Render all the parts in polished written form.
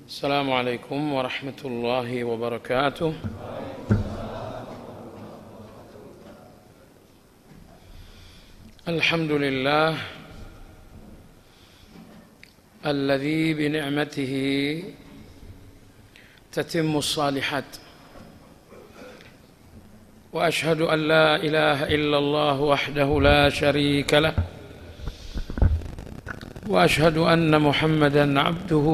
السلام عليكم ورحمة الله وبركاته. الحمد لله الذي بنعمته تتم الصالحات، وأشهد أن لا إله إلا الله وحده لا شريك له، وأشهد أن محمدًا عبده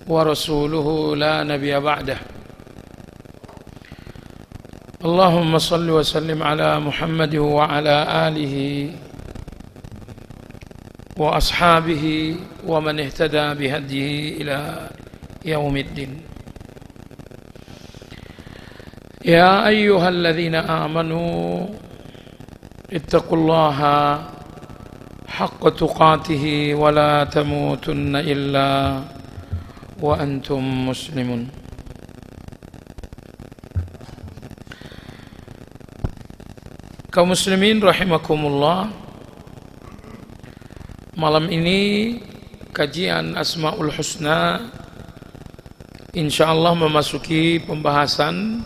ورسوله لا نبي بعده. اللهم صل وسلم على محمد وعلى آله وأصحابه ومن اهتدى بهديه إلى يوم الدين. يا أيها الذين آمنوا اتقوا الله حق تقاته ولا تموتن إلا وأنتم مسلمون. Kaum muslimin rahimakumullah, malam ini kajian Asmaul Husna insyaallah memasuki pembahasan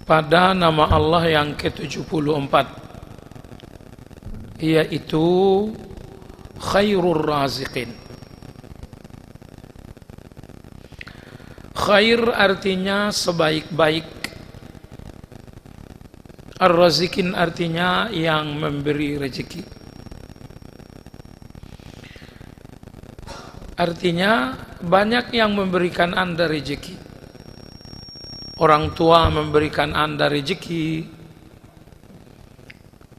pada nama Allah yang ke-74, yaitu Khairur Raziqin. Khair artinya sebaik-baik, Ar-Raziqin artinya yang memberi rezeki. Artinya banyak yang memberikan Anda rezeki. Orang tua memberikan Anda rezeki,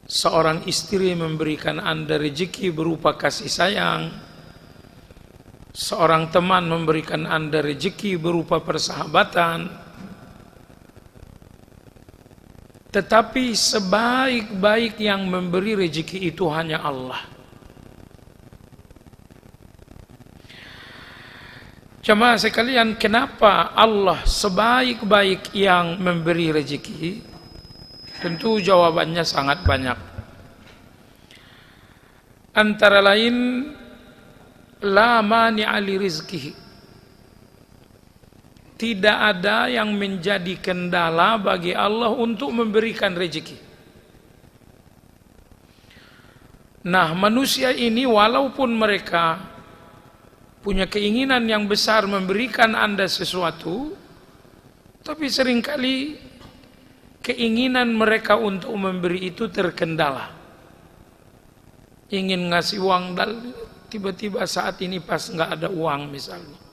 seorang istri memberikan Anda rezeki berupa kasih sayang, seorang teman memberikan Anda rezeki berupa persahabatan. Tetapi sebaik-baik yang memberi rezeki itu hanya Allah. Jemaah sekalian, kenapa Allah sebaik-baik yang memberi rezeki? Tentu jawabannya sangat banyak. Antara lain, la mani'a li rizqihi. Tidak ada yang menjadi kendala bagi Allah untuk memberikan rezeki. Nah, manusia ini walaupun mereka punya keinginan yang besar memberikan Anda sesuatu, tapi seringkali keinginan mereka untuk memberi itu terkendala. Ingin ngasih uang dan tiba-tiba saat ini pas nggak ada uang misalnya.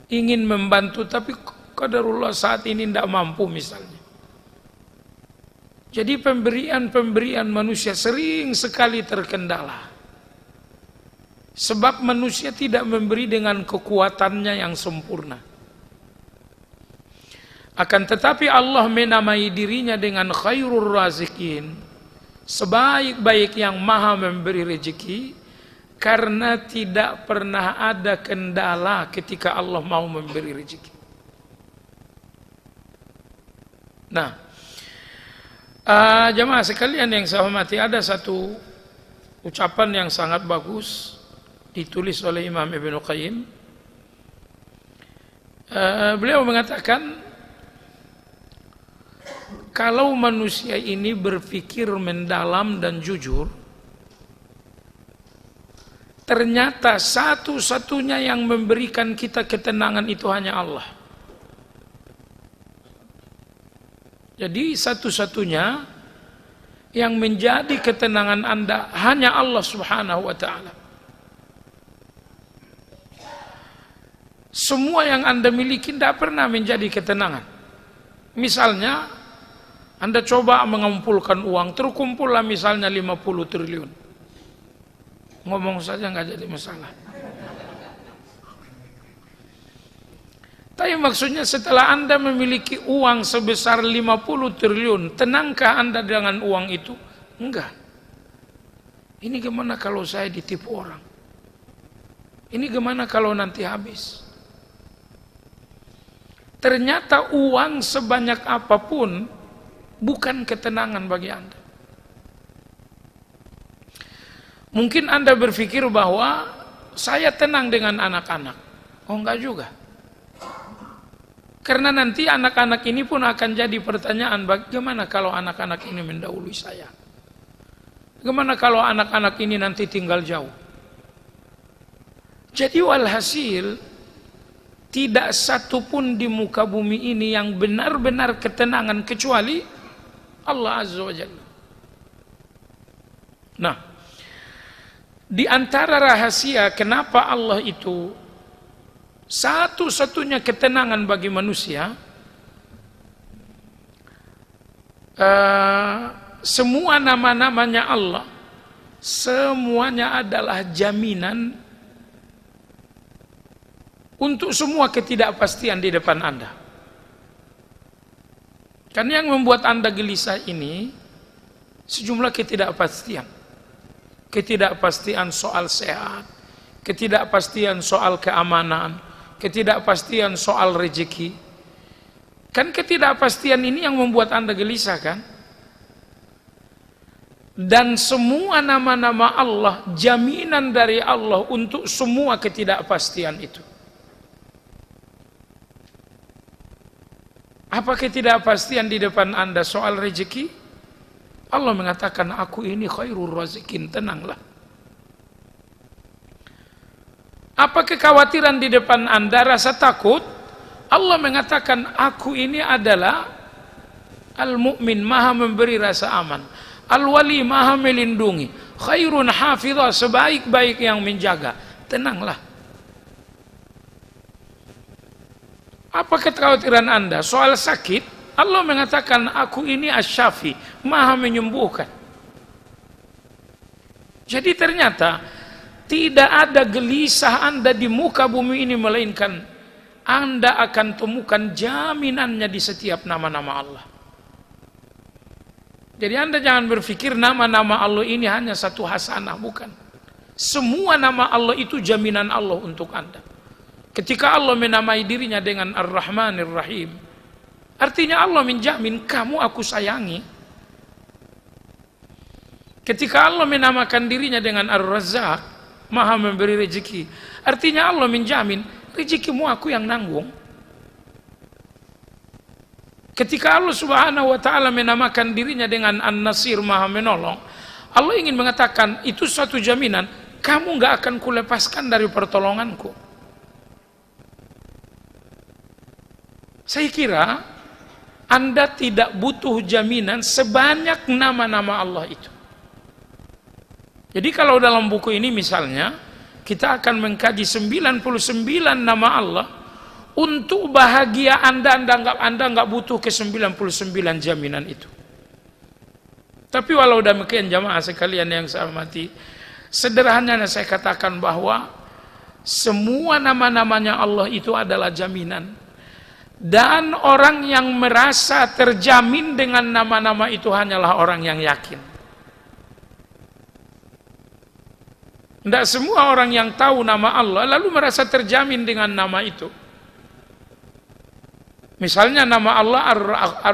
Ingin membantu tapi qadarullah saat ini tidak mampu misalnya. Jadi pemberian manusia sering sekali terkendala. Sebab manusia tidak memberi dengan kekuatannya yang sempurna. Akan tetapi Allah menamai dirinya dengan Khairur Raziqin, sebaik-baik yang maha memberi rezeki, karena tidak pernah ada kendala ketika Allah mau memberi rezeki. Nah, jemaah sekalian yang saya hormati, ada satu ucapan yang sangat bagus ditulis oleh Imam Ibnu Qayyim. Beliau mengatakan, kalau manusia ini berpikir mendalam dan jujur, ternyata satu-satunya yang memberikan kita ketenangan itu hanya Allah. Jadi satu-satunya yang menjadi ketenangan Anda hanya Allah Subhanahu wa ta'ala. Semua yang Anda miliki tidak pernah menjadi ketenangan. Misalnya, Anda coba mengumpulkan uang, terkumpullah misalnya 50 triliun. Ngomong saja nggak jadi masalah. Tapi maksudnya setelah Anda memiliki uang sebesar 50 triliun, tenangkah Anda dengan uang itu? Enggak. Ini gimana kalau saya ditipu orang? Ini gimana kalau nanti habis? Ternyata uang sebanyak apapun bukan ketenangan bagi Anda. Mungkin Anda berpikir bahwa saya tenang dengan anak-anak. Oh, enggak juga. Karena nanti anak-anak ini pun akan jadi pertanyaan, bagaimana kalau anak-anak ini mendahului saya? Bagaimana kalau anak-anak ini nanti tinggal jauh? Jadi walhasil, tidak satu pun di muka bumi ini yang benar-benar ketenangan kecuali Allah Azza wa Jalla. Nah, di antara rahasia kenapa Allah itu satu-satunya ketenangan bagi manusia, semua nama-namanya Allah, semuanya adalah jaminan untuk semua ketidakpastian di depan Anda. Karena yang membuat Anda gelisah ini sejumlah ketidakpastian. Ketidakpastian soal sehat, ketidakpastian soal keamanan, ketidakpastian soal rezeki. Kan ketidakpastian ini yang membuat Anda gelisah, kan? Dan semua nama-nama Allah jaminan dari Allah untuk semua ketidakpastian itu. Apa ketidakpastian di depan Anda soal rezeki? Allah mengatakan, aku ini khairur razikin, tenanglah. Apa kekhawatiran di depan Anda, rasa takut? Allah mengatakan, aku ini adalah Al-Mu'min, maha memberi rasa aman. Al-Wali, maha melindungi. Khairun hafidhah, sebaik-baik yang menjaga. Tenanglah. Apa kekhawatiran Anda? Soal sakit, Allah mengatakan, aku ini Asy-Syafi, maha menyembuhkan. Jadi ternyata tidak ada gelisah Anda di muka bumi ini, melainkan Anda akan temukan jaminannya di setiap nama-nama Allah. Jadi Anda jangan berpikir nama-nama Allah ini hanya satu hasanah, bukan. Semua nama Allah itu jaminan Allah untuk Anda. Ketika Allah menamai dirinya dengan Ar-Rahmanir Rahim, artinya Allah menjamin kamu aku sayangi. Ketika Allah menamakan dirinya dengan Ar-Razzaq, maha memberi rezeki, artinya Allah menjamin rezekimu aku yang nanggung. Ketika Allah Subhanahu wa ta'ala menamakan dirinya dengan An-Nasir, maha menolong, Allah ingin mengatakan itu suatu jaminan, kamu gak akan kulepaskan dari pertolonganku. Saya kira Anda tidak butuh jaminan sebanyak nama-nama Allah itu. Jadi kalau dalam buku ini misalnya kita akan mengkaji 99 nama Allah, untuk bahagia Anda nggak butuh ke 99 jaminan itu. Tapi walau demikian jamaah sekalian yang saya hormati, sederhananya saya katakan bahwa semua nama-namanya Allah itu adalah jaminan. Dan orang yang merasa terjamin dengan nama-nama itu hanyalah orang yang yakin. Tidak semua orang yang tahu nama Allah lalu merasa terjamin dengan nama itu. Misalnya nama Allah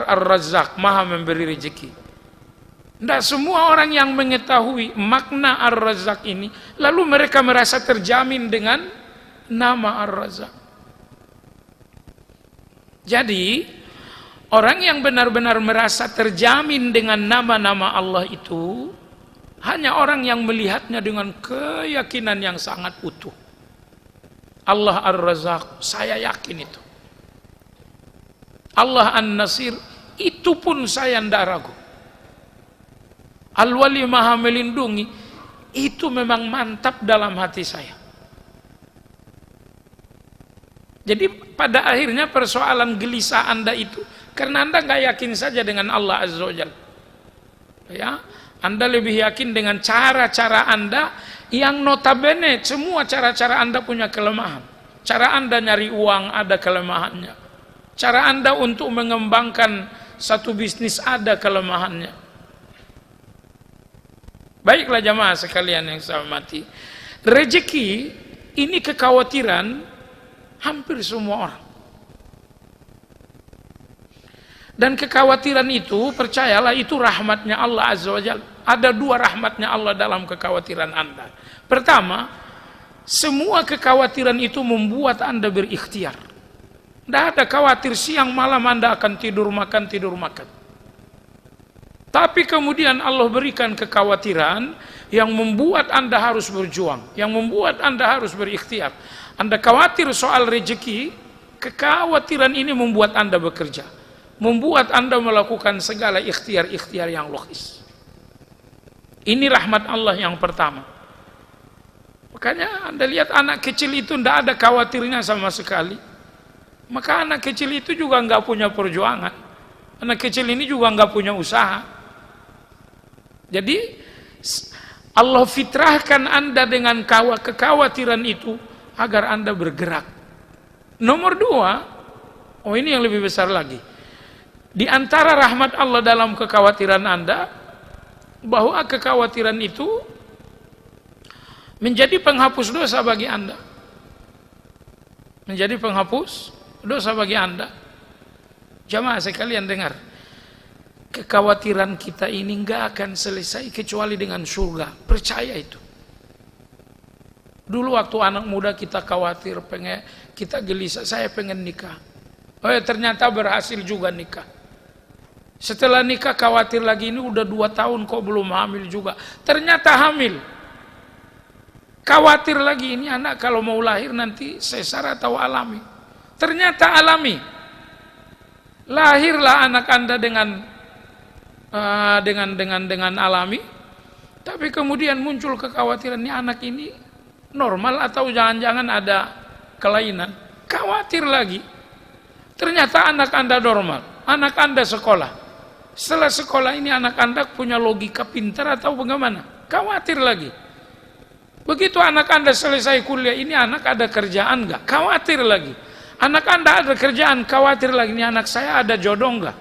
Ar-Razzaq, maha memberi rezeki. Tidak semua orang yang mengetahui makna Ar-Razzaq ini lalu mereka merasa terjamin dengan nama Ar-Razzaq. Jadi orang yang benar-benar merasa terjamin dengan nama-nama Allah itu hanya orang yang melihatnya dengan keyakinan yang sangat utuh. Allah Ar-Razzaq, saya yakin itu. Allah An-Nasir, itu pun saya tidak ragu. Al-Wali, maha melindungi, itu memang mantap dalam hati saya. Jadi pada akhirnya persoalan gelisah Anda itu karena Anda nggak yakin saja dengan Allah Azza wa Jalla. Ya, Anda lebih yakin dengan cara-cara Anda yang notabene semua cara-cara Anda punya kelemahan. Cara Anda nyari uang ada kelemahannya. Cara Anda untuk mengembangkan satu bisnis ada kelemahannya. Baiklah jamaah sekalian yang saya hormati, rezeki ini kekhawatiran hampir semua orang. Dan kekhawatiran itu, percayalah, itu rahmatnya Allah Azza wa Jalla. Ada dua rahmatnya Allah dalam kekhawatiran Anda. Pertama, semua kekhawatiran itu membuat Anda berikhtiar. Tidak ada khawatir siang malam Anda akan tidur makan. Tapi kemudian Allah berikan kekhawatiran yang membuat Anda harus berjuang, yang membuat Anda harus berikhtiar. Anda khawatir soal rezeki, kekhawatiran ini membuat Anda bekerja, membuat Anda melakukan segala ikhtiar-ikhtiar yang logis. Ini rahmat Allah yang pertama. Makanya Anda lihat anak kecil itu tidak ada khawatirnya sama sekali. Maka anak kecil itu juga nggak punya perjuangan. Anak kecil ini juga nggak punya usaha. Jadi Allah fitrahkan Anda dengan kekhawatiran itu agar Anda bergerak. Nomor dua, ini yang lebih besar lagi. Di antara rahmat Allah dalam kekhawatiran Anda, bahwa kekhawatiran itu menjadi penghapus dosa bagi Anda. Menjadi penghapus dosa bagi Anda. Jamaah sekalian dengar, kekhawatiran kita ini enggak akan selesai kecuali dengan surga. Percaya itu. Dulu waktu anak muda kita khawatir, kita gelisah, saya pengen nikah. Ternyata berhasil juga nikah. Setelah nikah khawatir lagi, ini udah 2 tahun kok belum hamil juga. Ternyata hamil. Khawatir lagi, ini anak kalau mau lahir nanti sesar atau alami. Ternyata alami. Lahirlah anak Anda dengan alami. Tapi kemudian muncul kekhawatiran, ini anak ini normal atau jangan-jangan ada kelainan. Khawatir lagi. Ternyata anak Anda normal, anak Anda sekolah. Setelah sekolah ini anak Anda punya logika pintar atau bagaimana? Khawatir lagi. Begitu anak Anda selesai kuliah, ini anak ada kerjaan enggak? Khawatir lagi. Anak Anda ada kerjaan, khawatir lagi, ini anak saya ada jodoh enggak?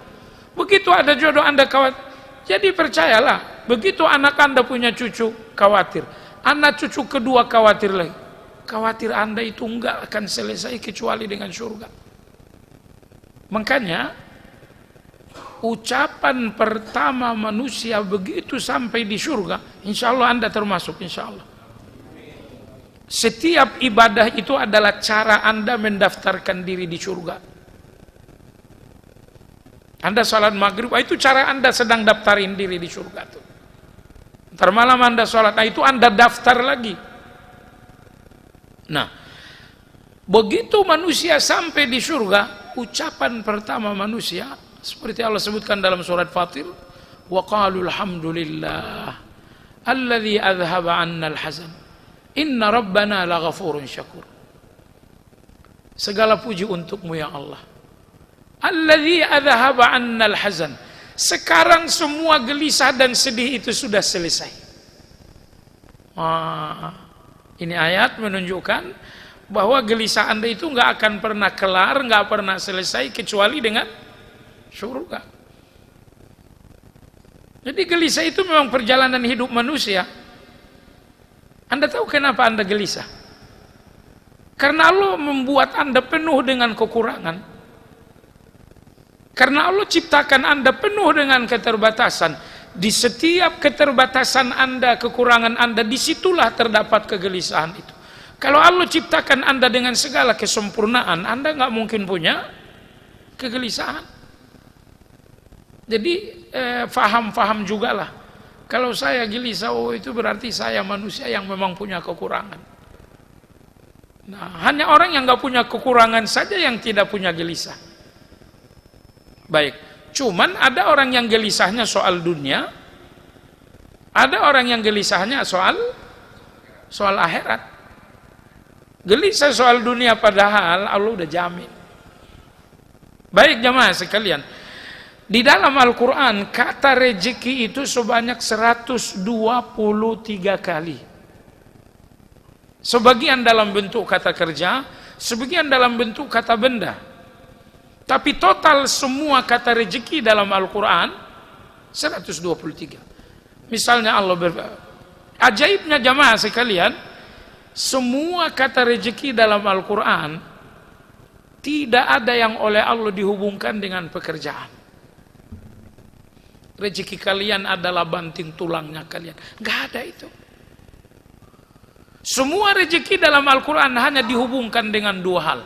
Begitu ada jodoh Anda khawatir. Jadi percayalah, begitu anak Anda punya cucu, khawatir. Anak cucu kedua khawatir lagi. Khawatir Anda itu enggak akan selesai kecuali dengan surga. Makanya ucapan pertama manusia begitu sampai di surga, insya Allah Anda termasuk, insya Allah. Setiap ibadah itu adalah cara Anda mendaftarkan diri di surga. Anda salat maghrib, itu cara Anda sedang daftarin diri di surga tuh. Ntar malam Anda salat, itu Anda daftar lagi. Nah, begitu manusia sampai di surga, ucapan pertama manusia seperti Allah sebutkan dalam surat Fatir, wa qalu alhamdulillah alladzi adhhaba 'anna al-hazan inna rabbana laghafurun syakur. Segala puji untukmu ya Allah, alladzi adhhaba 'anna al-hazan. Sekarang semua gelisah dan sedih itu sudah selesai. Ini ayat menunjukkan bahwa gelisah Anda itu nggak akan pernah kelar, nggak pernah selesai kecuali dengan surga. Jadi gelisah itu memang perjalanan hidup manusia. Anda tahu kenapa Anda gelisah? Karena Allah membuat Anda penuh dengan kekurangan. Karena Allah ciptakan Anda penuh dengan keterbatasan. Di setiap keterbatasan Anda, kekurangan Anda, disitulah terdapat kegelisahan itu. Kalau Allah ciptakan Anda dengan segala kesempurnaan, Anda nggak mungkin punya kegelisahan. Jadi faham juga lah. Kalau saya gelisah, itu berarti saya manusia yang memang punya kekurangan. Nah, hanya orang yang nggak punya kekurangan saja yang tidak punya gelisah. Baik, cuman ada orang yang gelisahnya soal dunia, ada orang yang gelisahnya soal akhirat. Gelisah soal dunia padahal Allah udah jamin. Baik jamaah sekalian, di dalam Al-Quran kata rezeki itu sebanyak 123 kali. Sebagian dalam bentuk kata kerja, sebagian dalam bentuk kata benda. Tapi total semua kata rezeki dalam Al-Quran 123. Misalnya Allah ajaibnya jamaah sekalian, semua kata rezeki dalam Al-Quran tidak ada yang oleh Allah dihubungkan dengan pekerjaan. Rezeki kalian adalah banting tulangnya kalian. Nggak ada itu. Semua rezeki dalam Al-Quran hanya dihubungkan dengan dua hal.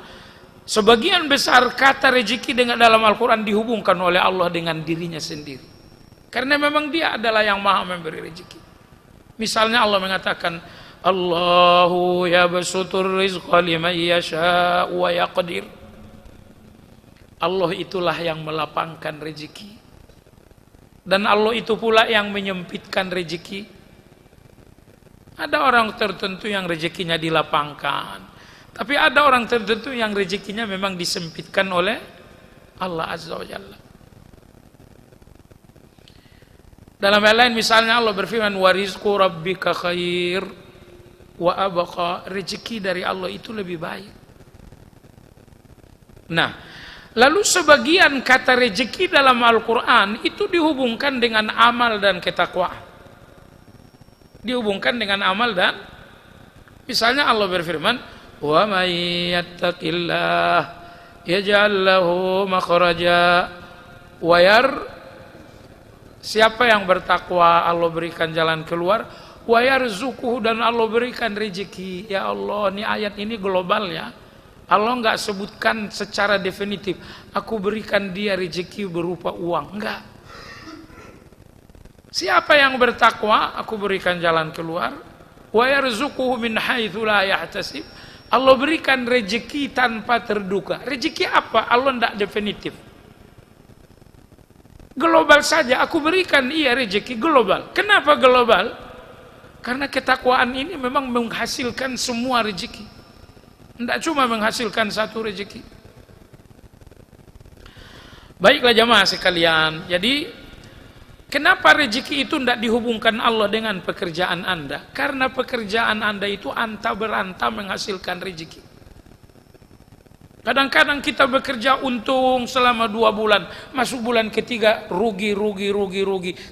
Sebagian besar kata rezeki dengan dalam Al-Quran dihubungkan oleh Allah dengan dirinya sendiri. Karena memang dia adalah yang maha memberi rezeki. Misalnya Allah mengatakan, Allahu yabsutur rizqa liman yasha'u wa yaqdir. Allah itulah yang melapangkan rezeki. Dan Allah itu pula yang menyempitkan rezeki. Ada orang tertentu yang rezekinya dilapangkan, tapi ada orang tertentu yang rezekinya memang disempitkan oleh Allah Azza wa Jalla. Dalam hal lain misalnya Allah berfirman, wa rizqu rabbika khair wa abqa, rezeki dari Allah itu lebih baik. Nah, lalu sebagian kata rezeki dalam Al-Quran itu dihubungkan dengan amal dan ketakwaan. Dihubungkan dengan amal dan misalnya Allah berfirman, wa may yattaqillah yaj'al lahu makhraja wa siapa yang bertakwa Allah berikan jalan keluar, wa yarzuquhu, dan Allah berikan rezeki. Ya Allah, ini ayat ini global ya. Allah enggak sebutkan secara definitif, aku berikan dia rezeki berupa uang, enggak. Siapa yang bertakwa, aku berikan jalan keluar. Wa yarzuquhu min haitsu la yahtasib. Allah berikan rezeki tanpa terduga. Rezeki apa? Allah tidak definitif. Global saja, aku berikan iya rezeki global. Kenapa global? Karena ketakwaan ini memang menghasilkan semua rezeki. Tidak cuma menghasilkan satu rezeki. Baiklah jamaah sekalian, jadi kenapa rezeki itu tidak dihubungkan Allah dengan pekerjaan Anda? Karena pekerjaan Anda itu anta beranta menghasilkan rezeki. Kadang-kadang kita bekerja untung selama 2 bulan, masuk bulan ketiga rugi.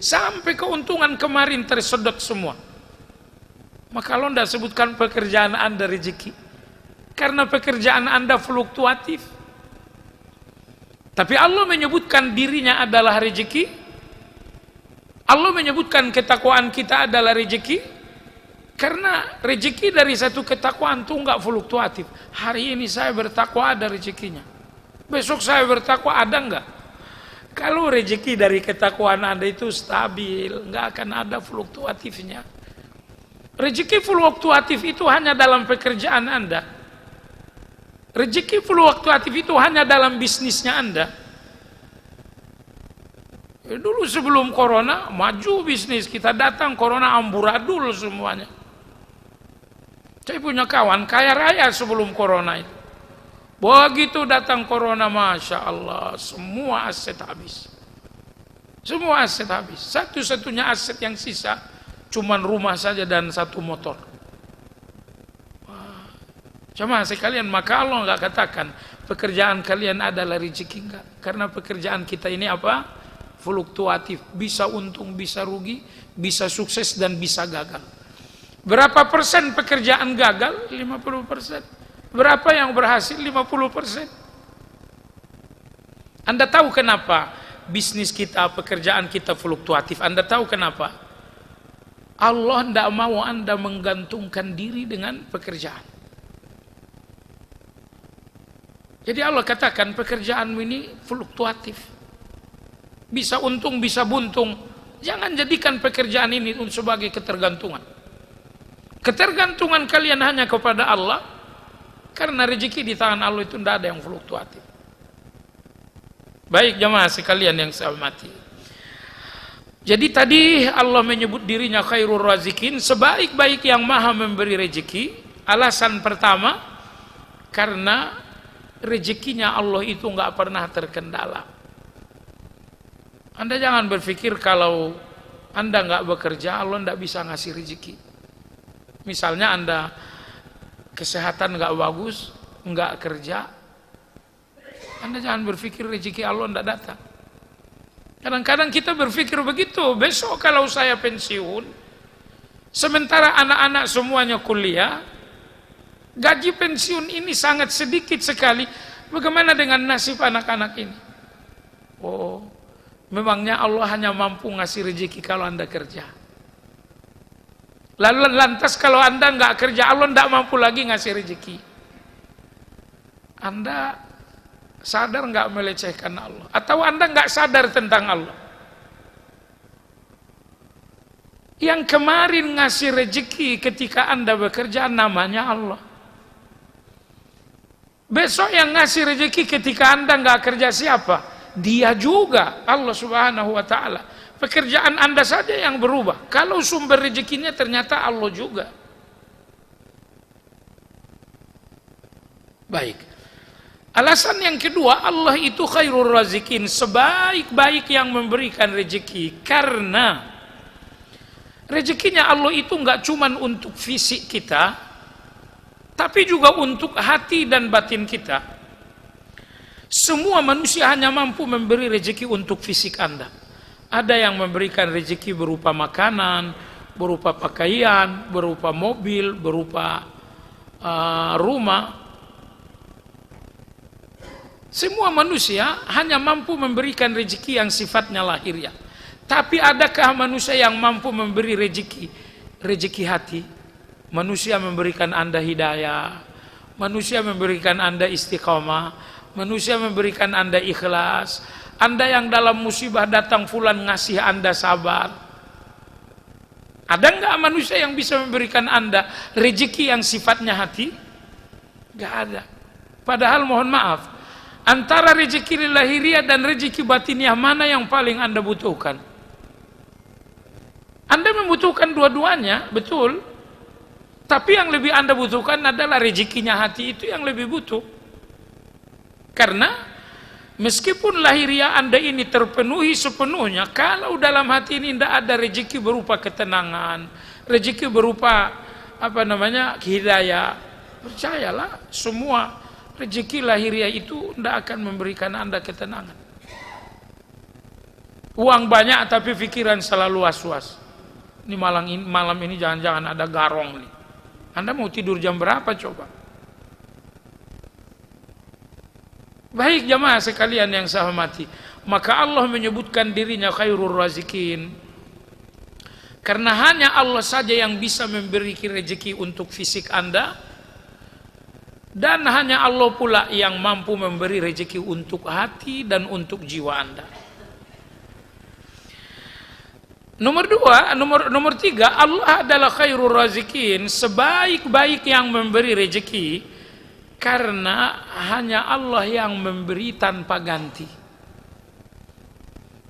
Sampai keuntungan kemarin tersedot semua. Maka Allah tidak sebutkan pekerjaan Anda rezeki. Karena pekerjaan Anda fluktuatif. Tapi Allah menyebutkan dirinya adalah rezeki. Allah menyebutkan ketakwaan kita adalah rezeki, karena rezeki dari satu ketakwaan itu enggak fluktuatif. Hari ini saya bertakwa ada rezekinya, besok saya bertakwa ada enggak. Kalau rezeki dari ketakwaan Anda itu stabil, enggak akan ada fluktuatifnya. Rezeki fluktuatif itu hanya dalam pekerjaan Anda. Rezeki fluktuatif itu hanya dalam bisnisnya Anda. Dulu sebelum corona maju bisnis kita, datang corona amburadul semuanya. Saya punya kawan kaya raya sebelum corona itu. Begitu datang corona, masya Allah, semua aset habis. Semua aset habis. Satu-satunya aset yang sisa cuman rumah saja dan 1 motor. Cuma sekalian, maka Allah enggak katakan pekerjaan kalian adalah rezeki, enggak. Karena pekerjaan kita ini apa? Fluktuatif, bisa untung, bisa rugi, bisa sukses dan bisa gagal. Berapa persen pekerjaan gagal? 50%. Berapa yang berhasil? 50%. Anda tahu kenapa bisnis kita, pekerjaan kita fluktuatif? Anda tahu kenapa? Allah tidak mau Anda menggantungkan diri dengan pekerjaan. Jadi Allah katakan pekerjaanmu ini fluktuatif. Bisa untung, bisa buntung. Jangan jadikan pekerjaan ini sebagai ketergantungan. Ketergantungan kalian hanya kepada Allah, karena rezeki di tangan Allah itu tidak ada yang fluktuatif. Baik jamaah sekalian yang saya hormati. Jadi tadi Allah menyebut dirinya khairur razikin, sebaik-baik yang maha memberi rezeki. Alasan pertama, karena rezekinya Allah itu nggak pernah terkendala. Anda jangan berpikir kalau Anda nggak bekerja, Allah nggak bisa ngasih rezeki. Misalnya Anda kesehatan nggak bagus, nggak kerja, Anda jangan berpikir rezeki Allah nggak datang. Kadang-kadang kita berpikir begitu, besok kalau saya pensiun, sementara anak-anak semuanya kuliah, gaji pensiun ini sangat sedikit sekali, bagaimana dengan nasib anak-anak ini? Oh, memangnya Allah hanya mampu ngasih rezeki kalau Anda kerja? Lalu lantas kalau Anda nggak kerja, Allah nggak mampu lagi ngasih rezeki. Anda sadar nggak melecehkan Allah? Atau Anda nggak sadar tentang Allah? Yang kemarin ngasih rezeki ketika Anda bekerja namanya Allah. Besok yang ngasih rezeki ketika Anda nggak kerja siapa? Dia juga, Allah Subhanahu wa Ta'ala. Pekerjaan Anda saja yang berubah. Kalau sumber rezekinya ternyata Allah juga. Baik. Alasan yang kedua, Allah itu khairur razikin, sebaik-baik yang memberikan rezeki. Karena rezekinya Allah itu nggak cuma untuk fisik kita, tapi juga untuk hati dan batin kita. Semua manusia hanya mampu memberi rezeki untuk fisik Anda. Ada yang memberikan rezeki berupa makanan, berupa pakaian, berupa mobil, berupa rumah. Semua manusia hanya mampu memberikan rezeki yang sifatnya lahiriah. Tapi adakah manusia yang mampu memberi rezeki hati? Manusia memberikan Anda hidayah, manusia memberikan Anda istiqamah, manusia memberikan Anda ikhlas. Anda yang dalam musibah datang fulan ngasih Anda sabar. Ada nggak manusia yang bisa memberikan Anda rezeki yang sifatnya hati? Nggak ada. Padahal mohon maaf, antara rezeki lahiriah dan rezeki batiniah mana yang paling Anda butuhkan? Anda membutuhkan dua-duanya, betul. Tapi yang lebih Anda butuhkan adalah rezekinya hati, itu yang lebih butuh. Karena meskipun lahiriah Anda ini terpenuhi sepenuhnya, kalau dalam hati ini tidak ada rezeki berupa ketenangan, rezeki berupa hidayah, percayalah semua rezeki lahiriah itu tidak akan memberikan Anda ketenangan. Uang banyak tapi pikiran selalu was-was. Ini malam ini jangan-jangan ada garong nih. Anda mau tidur jam berapa coba? Baik jamaah sekalian yang saya hormati, maka Allah menyebutkan dirinya khairur razikin. Karena hanya Allah saja yang bisa memberi rezeki untuk fisik Anda, dan hanya Allah pula yang mampu memberi rezeki untuk hati dan untuk jiwa Anda. Nomor tiga, Allah adalah khairur razikin, sebaik-baik yang memberi rezeki. Karena hanya Allah yang memberi tanpa ganti.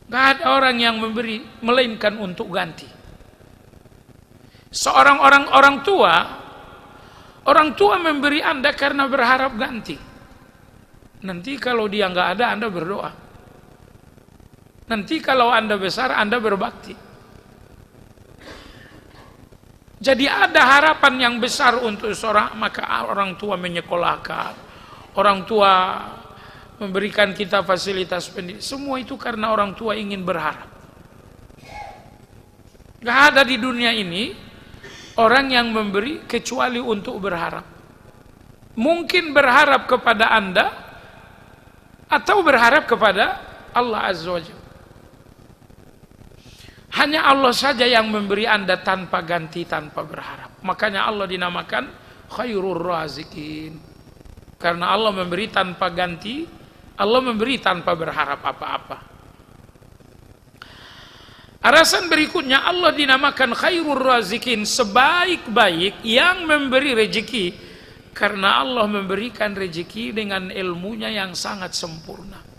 Gak ada orang yang memberi melainkan untuk ganti. Seorang orang tua memberi Anda karena berharap ganti. Nanti kalau dia nggak ada, Anda berdoa. Nanti kalau Anda besar, Anda berbakti. Jadi ada harapan yang besar untuk seorang, maka orang tua menyekolahkan, orang tua memberikan kita fasilitas pendidikan. Semua itu karena orang tua ingin berharap. Gak ada di dunia ini orang yang memberi kecuali untuk berharap. Mungkin berharap kepada Anda atau berharap kepada Allah Azza wa Jalla. Hanya Allah saja yang memberi Anda tanpa ganti, tanpa berharap. Makanya Allah dinamakan khairur razikin. Karena Allah memberi tanpa ganti, Allah memberi tanpa berharap apa-apa. Alasan berikutnya Allah dinamakan khairur razikin, sebaik-baik yang memberi rezeki. Karena Allah memberikan rezeki dengan ilmunya yang sangat sempurna.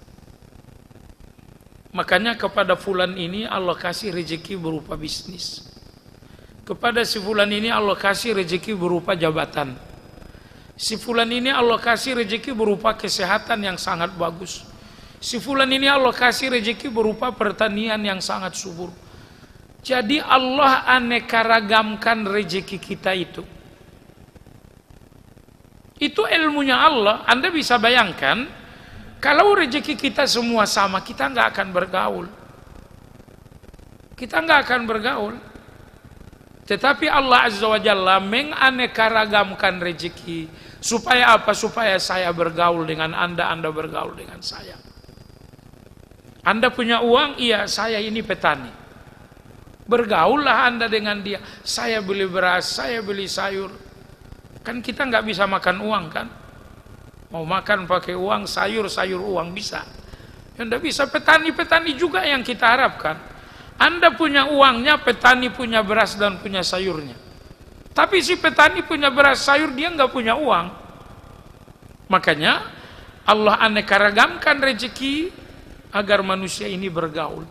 Makanya kepada fulan ini Allah kasih rezeki berupa bisnis. Kepada si fulan ini Allah kasih rezeki berupa jabatan. Si fulan ini Allah kasih rezeki berupa kesehatan yang sangat bagus. Si fulan ini Allah kasih rezeki berupa pertanian yang sangat subur. Jadi Allah aneka ragamkan rezeki kita itu. Itu ilmunya Allah. Anda bisa bayangkan, kalau rezeki kita semua sama, kita nggak akan bergaul. Kita nggak akan bergaul. Tetapi Allah Azza wa Jalla menganekaragamkan rezeki. Supaya apa? Supaya saya bergaul dengan Anda, Anda bergaul dengan saya. Anda punya uang? Iya, saya ini petani. Bergaullah Anda dengan dia. Saya beli beras, saya beli sayur. Kan kita nggak bisa makan uang kan? Mau makan pakai uang, sayur uang bisa. Yang tidak bisa petani-petani juga yang kita harapkan. Anda punya uangnya, petani punya beras dan punya sayurnya. Tapi si petani punya beras sayur, dia nggak punya uang. Makanya Allah aneka ragamkan rezeki agar manusia ini bergaul,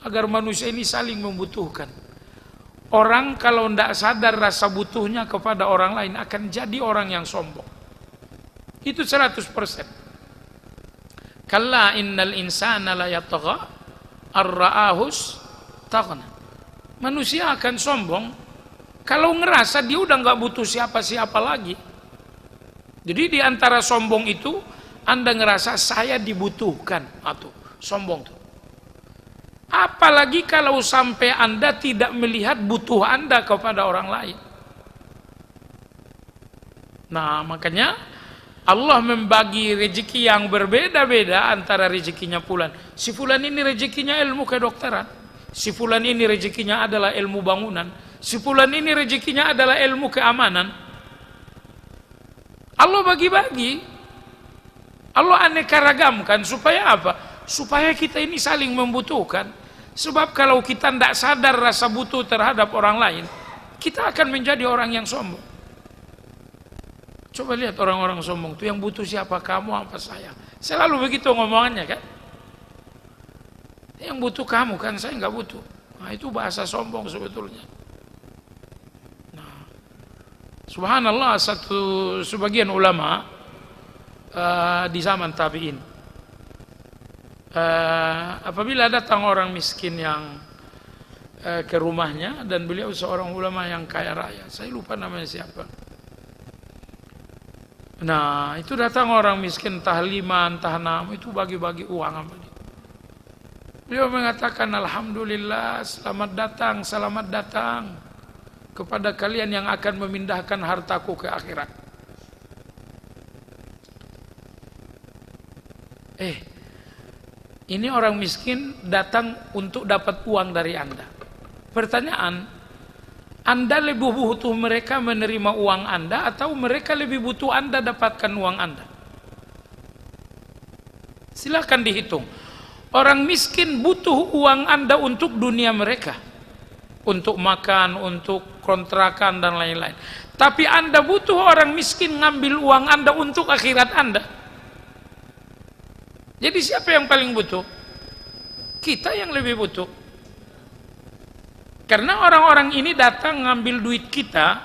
agar manusia ini saling membutuhkan. Orang kalau tidak sadar rasa butuhnya kepada orang lain akan jadi orang yang sombong. Itu 100%. Kalla innal insana la yatagha ar-ra'ahus taghna. Manusia akan sombong kalau ngerasa dia udah nggak butuh siapa-siapa lagi. Jadi di antara sombong itu Anda ngerasa saya dibutuhkan, atau sombong tuh. Apalagi kalau sampai Anda tidak melihat butuh Anda kepada orang lain. Nah, makanya Allah membagi rezeki yang berbeda-beda antara rezekinya fulan. Si fulan ini rezekinya ilmu kedokteran. Si fulan ini rezekinya adalah ilmu bangunan. Si fulan ini rezekinya adalah ilmu keamanan. Allah bagi-bagi. Allah aneka ragamkan supaya apa? Supaya kita ini saling membutuhkan. Sebab kalau kita tidak sadar rasa butuh terhadap orang lain, kita akan menjadi orang yang sombong. Coba lihat orang-orang sombong itu, yang butuh siapa, kamu apa saya? Selalu begitu ngomongannya kan? Yang butuh kamu kan, saya nggak butuh. Nah, itu bahasa sombong sebetulnya. Nah, subhanallah, sebagian ulama di zaman tabi'in, apabila datang orang miskin yang ke rumahnya, dan beliau seorang ulama yang kaya raya, saya lupa namanya siapa. Nah, itu datang orang miskin entah 5 entah 6, itu bagi-bagi uang sama dia. Beliau mengatakan, alhamdulillah, selamat datang kepada kalian yang akan memindahkan hartaku ke akhirat. Ini orang miskin datang untuk dapat uang dari Anda. Pertanyaan, Anda lebih butuh mereka menerima uang Anda atau mereka lebih butuh Anda dapatkan uang Anda? Silahkan dihitung. Orang miskin butuh uang Anda untuk dunia mereka, untuk makan, untuk kontrakan dan lain-lain. Tapi Anda butuh orang miskin ngambil uang Anda untuk akhirat Anda. Jadi siapa yang paling butuh? Kita yang lebih butuh. Karena orang-orang ini datang ngambil duit kita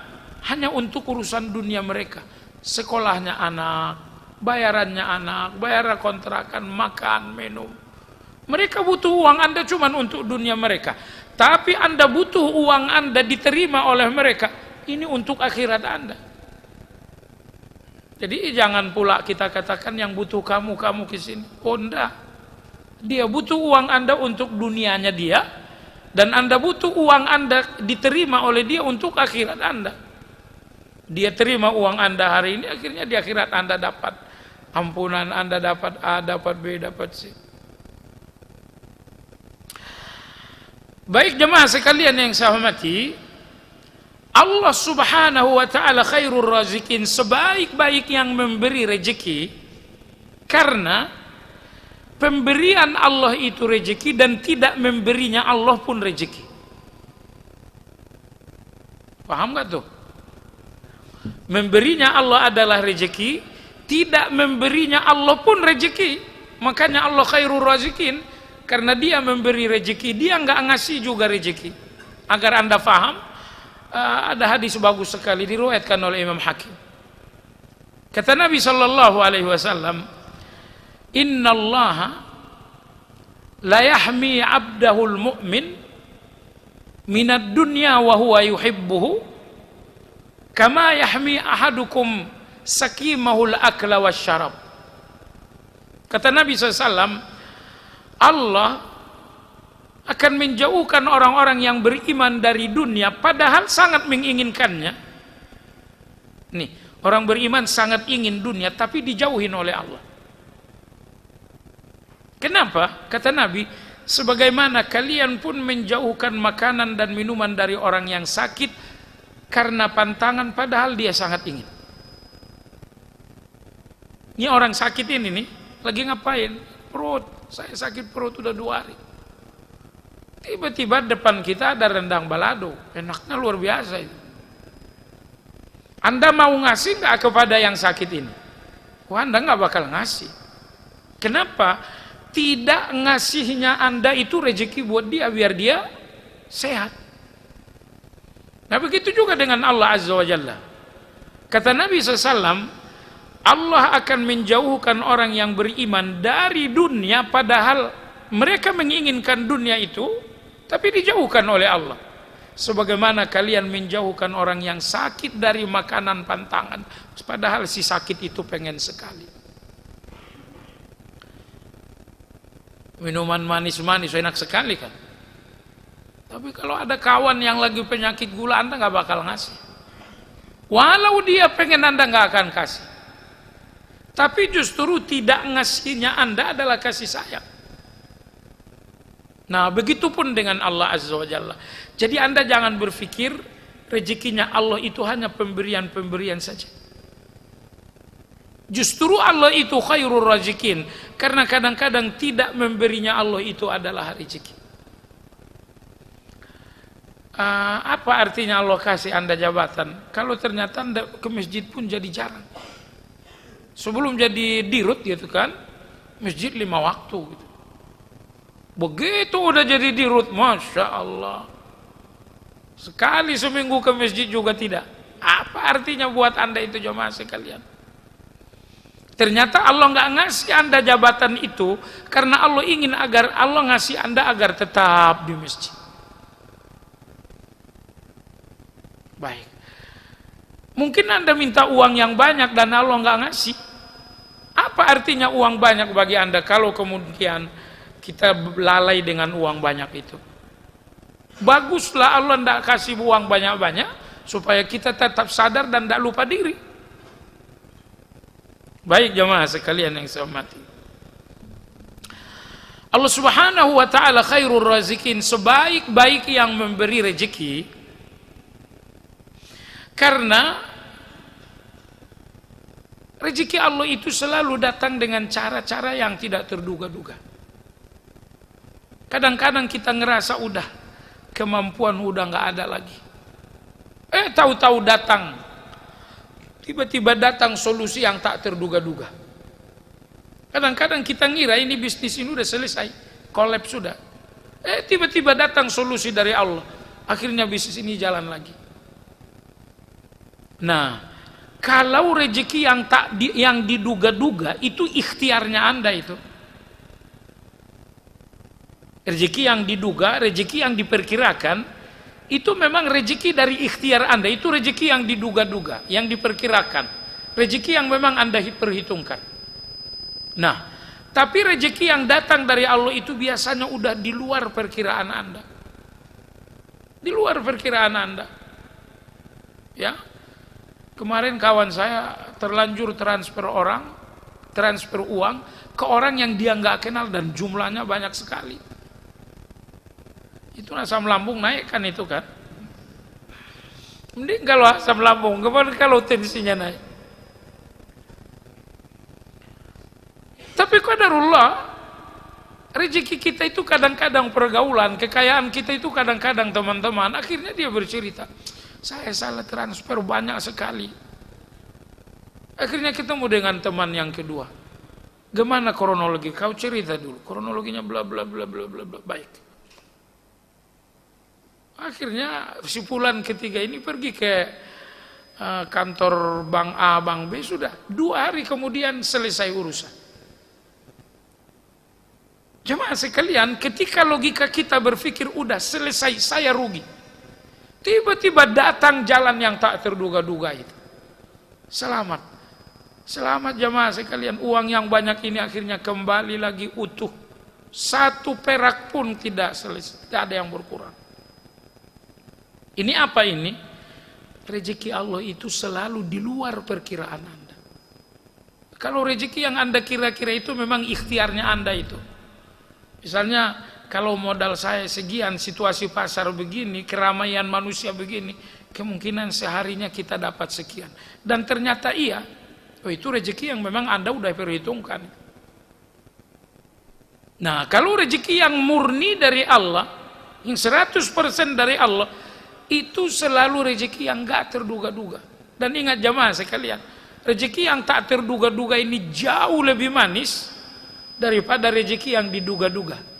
hanya untuk urusan dunia mereka. Sekolahnya anak, bayarannya anak, bayar kontrakan, makan, minum. Mereka butuh uang Anda cuma untuk dunia mereka. Tapi Anda butuh uang Anda diterima oleh mereka, ini untuk akhirat Anda. Jadi jangan pula kita katakan yang butuh kamu ke sini. Oh enggak. Dia butuh uang Anda untuk dunianya dia. Dan Anda butuh uang Anda diterima oleh dia untuk akhirat Anda. Dia terima uang Anda hari ini, akhirnya di akhirat Anda dapat ampunan, Anda dapat A, dapat B, dapat C. Baik jemaah sekalian yang saya hormati, Allah subhanahu wa ta'ala khairur razikin, sebaik-baik yang memberi rezeki, karena pemberian Allah itu rezeki dan tidak memberinya Allah pun rezeki. Paham gak tuh? Memberinya Allah adalah rezeki, tidak memberinya Allah pun rezeki. Makanya Allah khairur razikin, karena dia memberi rezeki, dia nggak ngasih juga rezeki. Agar Anda paham, ada hadis bagus sekali diriwayatkan oleh Imam Hakim. Kata Nabi sallallahu alaihi wasallam, innallaha la yahmi 'abdahul mu'min minad dunya wa huwa yuhibbuhu kama yahmi ahadukum sakimahul akla wasyarab. Kata Nabi SAW, Allah akan menjauhkan orang-orang yang beriman dari dunia padahal sangat menginginkannya. Nih, orang beriman sangat ingin dunia tapi dijauhin oleh Allah. Kenapa? Kata Nabi, sebagaimana kalian pun menjauhkan makanan dan minuman dari orang yang sakit karena pantangan padahal dia sangat ingin. Ini orang sakit ini nih lagi ngapain? Perut, saya sakit perut udah 2 hari. Tiba-tiba depan kita ada rendang balado, enaknya luar biasa itu. Anda mau ngasih nggak kepada yang sakit ini? Wah, Anda nggak bakal ngasih. Kenapa? Tidak ngasihnya Anda itu rezeki buat dia biar dia sehat. Nah begitu juga dengan Allah Azza wa Jalla. Kata Nabi SAW, Allah akan menjauhkan orang yang beriman dari dunia padahal mereka menginginkan dunia itu, tapi dijauhkan oleh Allah. Sebagaimana kalian menjauhkan orang yang sakit dari makanan pantangan, padahal si sakit itu pengen sekali. Minuman manis-manis enak sekali kan. Tapi kalau ada kawan yang lagi penyakit gula, Anda nggak bakal ngasih. Walau dia pengen, Anda nggak akan kasih. Tapi justru tidak ngasihnya Anda adalah kasih sayang. Nah begitupun dengan Allah Azza wa Jalla. Jadi Anda jangan berpikir rezekinya Allah itu hanya pemberian-pemberian saja. Justru Allah itu khairur razikin, karena kadang-kadang tidak memberinya Allah itu adalah rezeki. Apa artinya Allah kasih Anda jabatan kalau ternyata Anda ke masjid pun jadi jarang? Sebelum jadi dirut gitu kan, masjid 5 waktu gitu. Begitu udah jadi dirut, Masya Allah, sekali seminggu ke masjid juga tidak. Apa artinya buat Anda itu jemaah sekalian? Ternyata Allah nggak ngasih Anda jabatan itu karena Allah ingin agar Allah ngasih Anda agar tetap di masjid. Baik. Mungkin Anda minta uang yang banyak dan Allah nggak ngasih. Apa artinya uang banyak bagi Anda kalau kemudian kita lalai dengan uang banyak itu? Baguslah Allah nggak kasih uang banyak-banyak supaya kita tetap sadar dan tidak lupa diri. Baik jemaah sekalian yang saya hormati, Allah Subhanahu wa taala khairur razikin, sebaik-baik yang memberi rezeki, karena rezeki Allah itu selalu datang dengan cara-cara yang tidak terduga-duga. Kadang-kadang kita ngerasa udah kemampuan udah nggak ada lagi, tahu-tahu datang, tiba-tiba datang solusi yang tak terduga-duga. Kadang-kadang kita ngira ini bisnis ini udah selesai, kolaps sudah. Tiba-tiba datang solusi dari Allah, akhirnya bisnis ini jalan lagi. Nah, kalau rezeki yang diduga-duga itu ikhtiarnya Anda itu. Rezeki yang diduga, rezeki yang diperkirakan, itu memang rezeki dari ikhtiar Anda, itu rezeki yang diduga-duga, yang diperkirakan, rezeki yang memang Anda perhitungkan. Nah, tapi rezeki yang datang dari Allah itu biasanya udah di luar perkiraan Anda, di luar perkiraan Anda. Ya, kemarin kawan saya terlanjur transfer uang ke orang yang dia nggak kenal dan jumlahnya banyak sekali. Itu asam lambung naik kan itu kan. Mending kalau asam lambung, gimana kalau tensinya naik. Tapi qadarullah, rezeki kita itu kadang-kadang pergaulan, kekayaan kita itu kadang-kadang teman-teman, akhirnya dia bercerita, saya salah transfer banyak sekali. Akhirnya ketemu dengan teman yang kedua. Gimana kronologi? Kau cerita dulu. Kronologinya bla bla bla bla bla bla. Baik. Akhirnya si fulan ketiga ini pergi ke kantor Bank A, Bank B, sudah 2 hari kemudian selesai urusan. Jemaah sekalian, ketika logika kita berpikir udah selesai, saya rugi, tiba-tiba datang jalan yang tak terduga-duga itu. Selamat jemaah sekalian, uang yang banyak ini akhirnya kembali lagi utuh, 1 perak pun tidak selesai, tidak ada yang berkurang. Ini apa ini? Rezeki Allah itu selalu di luar perkiraan Anda. Kalau rezeki yang Anda kira-kira itu memang ikhtiarnya Anda itu. Misalnya kalau modal saya sekian, situasi pasar begini, keramaian manusia begini, kemungkinan seharinya kita dapat sekian. Dan ternyata iya, itu rezeki yang memang Anda udah perhitungkan. Nah, kalau rezeki yang murni dari Allah, yang 100% dari Allah, itu selalu rezeki yang gak terduga-duga. Dan ingat jamaah sekalian, rezeki yang tak terduga-duga ini jauh lebih manis daripada rezeki yang diduga-duga.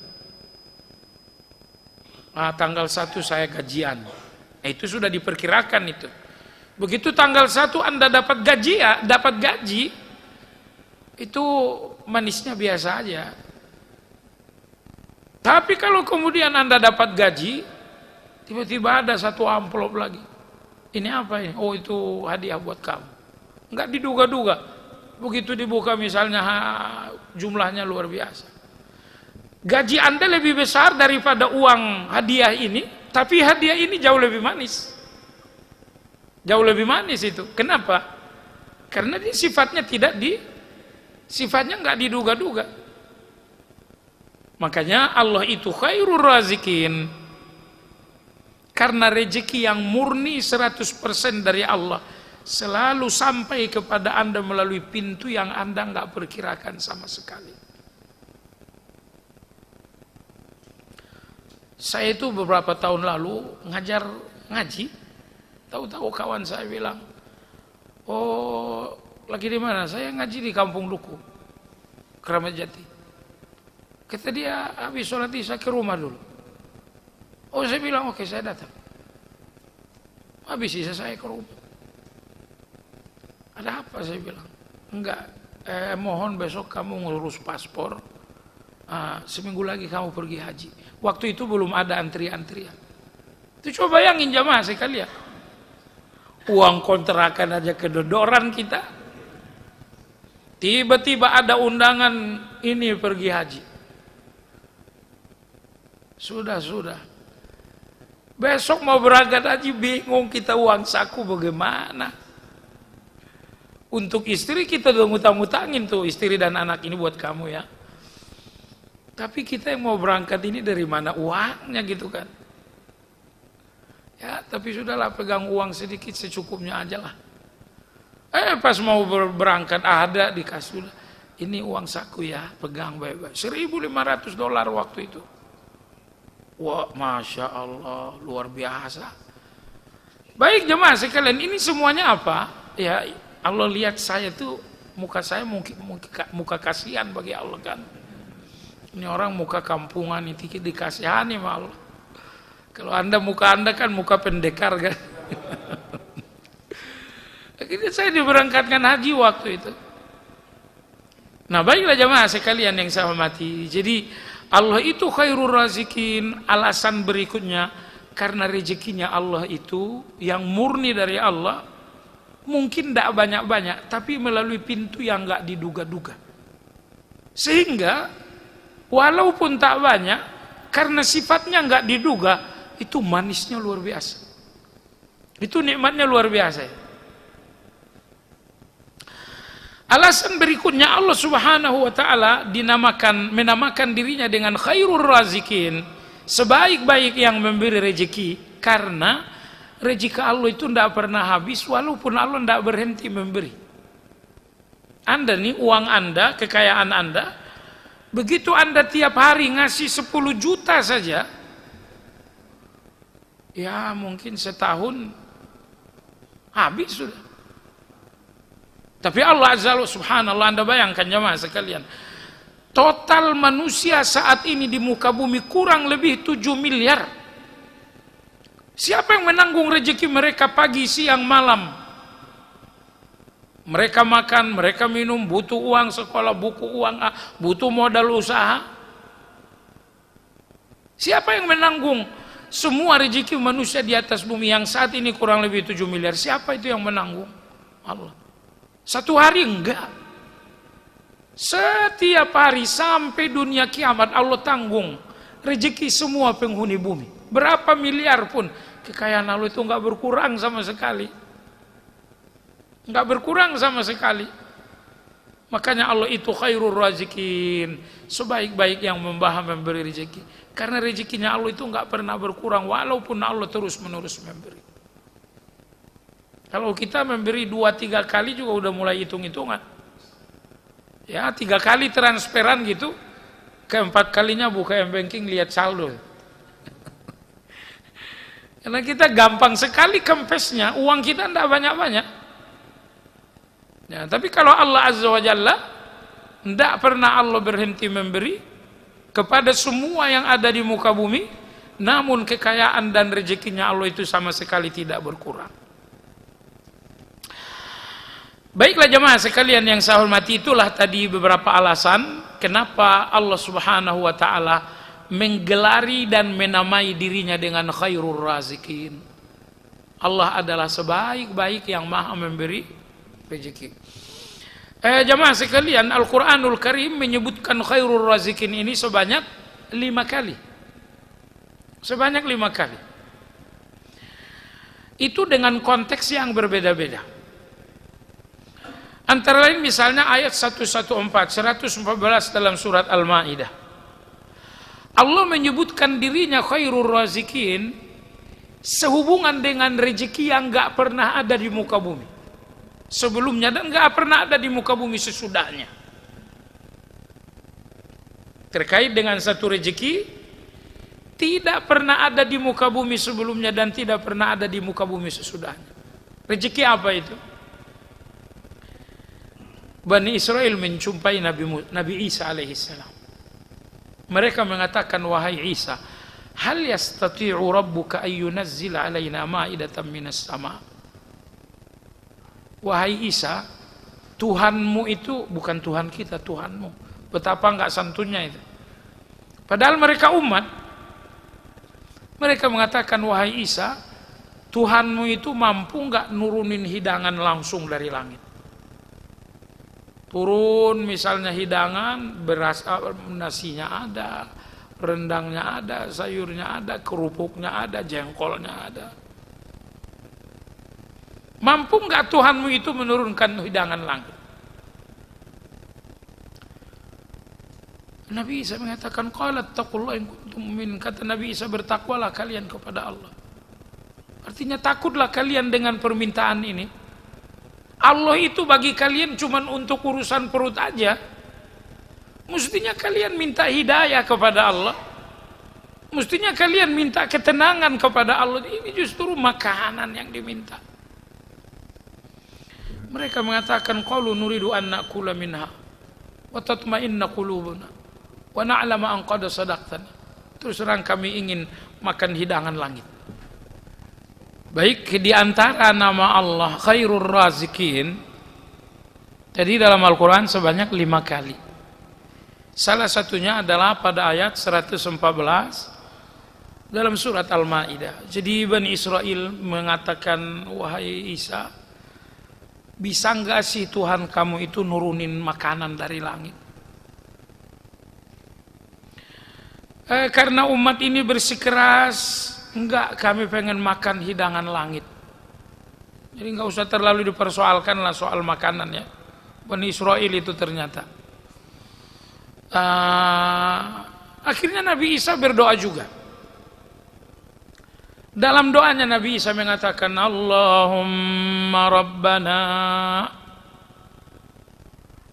Tanggal 1 saya gajian. Itu sudah diperkirakan itu. Begitu tanggal 1 Anda dapat gaji, itu manisnya biasa aja. Tapi kalau kemudian Anda dapat gaji, tiba-tiba ada satu amplop lagi. Ini apa ini? Oh, itu hadiah buat kamu. Enggak diduga-duga. Begitu dibuka misalnya jumlahnya luar biasa. Gaji Anda lebih besar daripada uang hadiah ini, tapi hadiah ini jauh lebih manis. Jauh lebih manis itu. Kenapa? Karena dia sifatnya sifatnya enggak diduga-duga. Makanya Allah itu khairur razikin. Karena rezeki yang murni 100% dari Allah selalu sampai kepada Anda melalui pintu yang Anda enggak perkirakan sama sekali. Saya itu beberapa tahun lalu ngajar ngaji, tahu-tahu kawan saya bilang, oh lagi di mana? Saya ngaji di Kampung Duku, Kramat Jati. Kata dia, habis sholat isya ke rumah dulu. Oh, saya bilang oke, saya datang. Habis isya saya ke rumah. Ada apa? Saya bilang, enggak, mohon besok kamu ngurus paspor. Seminggu lagi kamu pergi haji. Waktu itu belum ada antrian-antrian. Itu coba bayangin jamaah sekalian. Uang kontrakan aja kedodoran kita. Tiba-tiba ada undangan ini pergi haji. Sudah. Besok mau berangkat haji, bingung kita uang saku bagaimana. Untuk istri kita udah ngutang-ngutangin tuh, istri dan anak ini buat kamu ya. Tapi kita yang mau berangkat ini dari mana uangnya gitu kan. Ya, tapi sudahlah, pegang uang sedikit secukupnya aja lah. Pas mau berangkat ada dikasih, ini uang saku ya, pegang baik-baik. $1.500 waktu itu. Wah, Masya Allah, luar biasa. Baik jemaah sekalian, ini semuanya apa? Ya, Allah lihat saya tuh, muka saya mungkin muka kasihan bagi Allah kan. Ini orang muka kampungan itu dikasihani sama Allah. Kalau muka anda kan muka pendekar kan. Akhirnya saya diberangkatkan haji waktu itu. Nah, baiklah jemaah sekalian yang saya hormati. Jadi Allah itu khairur razikin. Alasan berikutnya, karena rezekinya Allah itu yang murni dari Allah, mungkin tidak banyak-banyak, tapi melalui pintu yang enggak diduga-duga. Sehingga walaupun tak banyak, karena sifatnya enggak diduga, itu manisnya luar biasa. Itu nikmatnya luar biasa. Alasan berikutnya, Allah Subhanahu wa taala menamakan dirinya dengan khairur razikin, sebaik-baik yang memberi rezeki, karena rezeki Allah itu tidak pernah habis walaupun Allah tidak berhenti memberi. Anda nih, uang Anda, kekayaan Anda, begitu Anda tiap hari ngasih 10 juta saja, ya mungkin setahun habis sudah. Tapi Allah Azza wa Subhanallah, Anda bayangkan jemaah sekalian, total manusia saat ini di muka bumi kurang lebih 7 miliar. Siapa yang menanggung rezeki mereka pagi, siang, malam? Mereka makan, mereka minum, butuh uang sekolah, butuh modal usaha. Siapa yang menanggung semua rezeki manusia di atas bumi yang saat ini kurang lebih 7 miliar? Siapa itu yang menanggung? Allah. Satu hari enggak. Setiap hari sampai dunia kiamat Allah tanggung rezeki semua penghuni bumi. Berapa miliar pun kekayaan Allah itu enggak berkurang sama sekali. Enggak berkurang sama sekali. Makanya Allah itu khairur razikin, sebaik-baik yang memberi rezeki. Karena rezekinya Allah itu nggak pernah berkurang walaupun Allah terus-menerus memberi. Kalau kita memberi 2-3 kali juga udah mulai hitung-hitungan. Ya, 3 kali transferan gitu, keempat kalinya buka m-banking lihat saldo. Karena kita gampang sekali kempesnya, uang kita tidak banyak-banyak. Ya, tapi kalau Allah Azza wa Jalla, tidak pernah Allah berhenti memberi kepada semua yang ada di muka bumi, namun kekayaan dan rezekinya Allah itu sama sekali tidak berkurang. Baiklah jemaah sekalian yang saya hormati, itulah tadi beberapa alasan kenapa Allah Subhanahu wa taala menggelari dan menamai dirinya dengan khairur razikin. Allah adalah sebaik-baik yang maha memberi rezeki. Jemaah sekalian, Al-Quranul Karim menyebutkan khairur razikin ini sebanyak 5 kali. Sebanyak 5 kali. Itu dengan konteks yang berbeda-beda. Antara lain misalnya ayat 114 dalam surat Al-Maidah. Allah menyebutkan dirinya khairur razikin sehubungan dengan rezeki yang enggak pernah ada di muka bumi sebelumnya dan enggak pernah ada di muka bumi sesudahnya. Terkait dengan satu rezeki tidak pernah ada di muka bumi sebelumnya dan tidak pernah ada di muka bumi sesudahnya. Rezeki apa itu? Bani Israel menjumpai Nabi Isa alaihissalam. Mereka mengatakan, wahai Isa, hal yastati'u rabbuka ayyunazzila alaina ma'idatan minas sama. Wahai Isa, Tuhanmu itu bukan Tuhan kita, Tuhanmu. Betapa enggak santunnya itu. Padahal mereka umat. Mereka mengatakan, wahai Isa, Tuhanmu itu mampu enggak nurunin hidangan langsung dari langit. Turun misalnya hidangan, beras, nasinya ada, rendangnya ada, sayurnya ada, kerupuknya ada, jengkolnya ada. Mampu enggak Tuhanmu itu menurunkan hidangan langit? Nabi Isa mengatakan, qalat taqullah in kuntum mu'minin. Kata Nabi Isa, bertakwalah kalian kepada Allah. Artinya takutlah kalian dengan permintaan ini. Allah itu bagi kalian cuma untuk urusan perut aja. Mestinya kalian minta hidayah kepada Allah. Mestinya kalian minta ketenangan kepada Allah. Ini justru makanan yang diminta. Mereka mengatakan, qalu nuridu an na'kula minha wa tatma'inna qulubuna wa na'lama an qad sadaqtana. Terus terang kami ingin makan hidangan langit. Baik, di antara nama Allah khairur razikin tadi dalam Al-Quran sebanyak 5 kali. Salah satunya adalah pada ayat 114 dalam surat Al-Maidah. Jadi Bani Israel mengatakan, wahai Isa, bisa enggak sih Tuhan kamu itu nurunin makanan dari langit? Karena umat ini bersikeras, enggak, kami pengen makan hidangan langit. Jadi enggak usah terlalu dipersoalkan lah soal makanan ya. Bani Israel itu ternyata. Akhirnya Nabi Isa berdoa juga. Dalam doanya Nabi Isa mengatakan, Allahumma Rabbana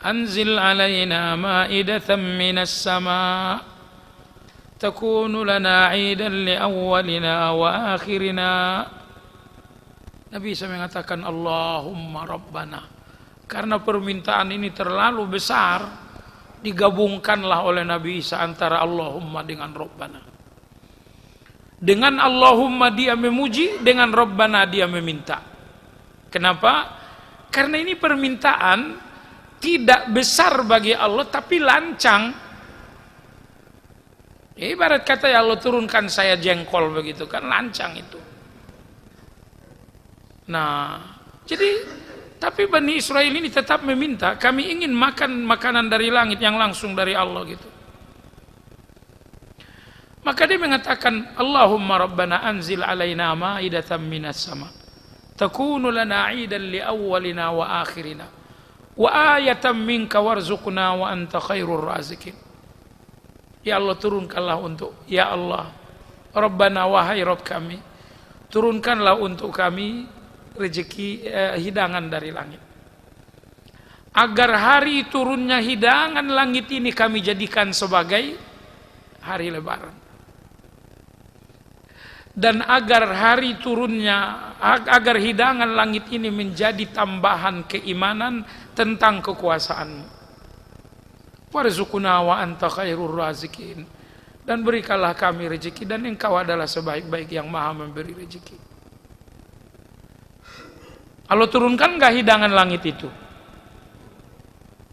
anzil alaina ma'idatan minas sama' takunu lana 'idan li awwalina wa akhirina. Nabi Isa mengatakan, Allahumma Rabbana. Karena permintaan ini terlalu besar, digabungkanlah oleh Nabi Isa antara Allahumma dengan Rabbana. Dengan Allahumma dia memuji, dengan Rabbana dia meminta. Kenapa? Karena ini permintaan tidak besar bagi Allah tapi lancang. Ibarat kata ya Allah turunkan saya jengkol begitu kan, lancang itu. Nah, jadi tapi Bani Israel ini tetap meminta, kami ingin makan makanan dari langit yang langsung dari Allah gitu. Maka dia mengatakan, Allahumma Rabbana anzil alaina ma'idatan minas sama' takunu lana 'idan li awwalina wa akhirina Wa ayatan minka warzuqna wa anta khairur razikin. Ya Allah, turunkanlah untuk, ya Allah, Rabbana, wahai Rabb kami, turunkanlah untuk kami rezeki, hidangan dari langit. Agar hari turunnya hidangan langit ini kami jadikan sebagai hari lebaran. Dan agar hari turunnya, agar hidangan langit ini menjadi tambahan keimanan tentang kekuasaanmu. Warzuqna wa anta khairur razikin. Dan berikanlah kami rezeki, dan engkau adalah sebaik-baik yang maha memberi rezeki. Allah turunkan enggak hidangan langit itu?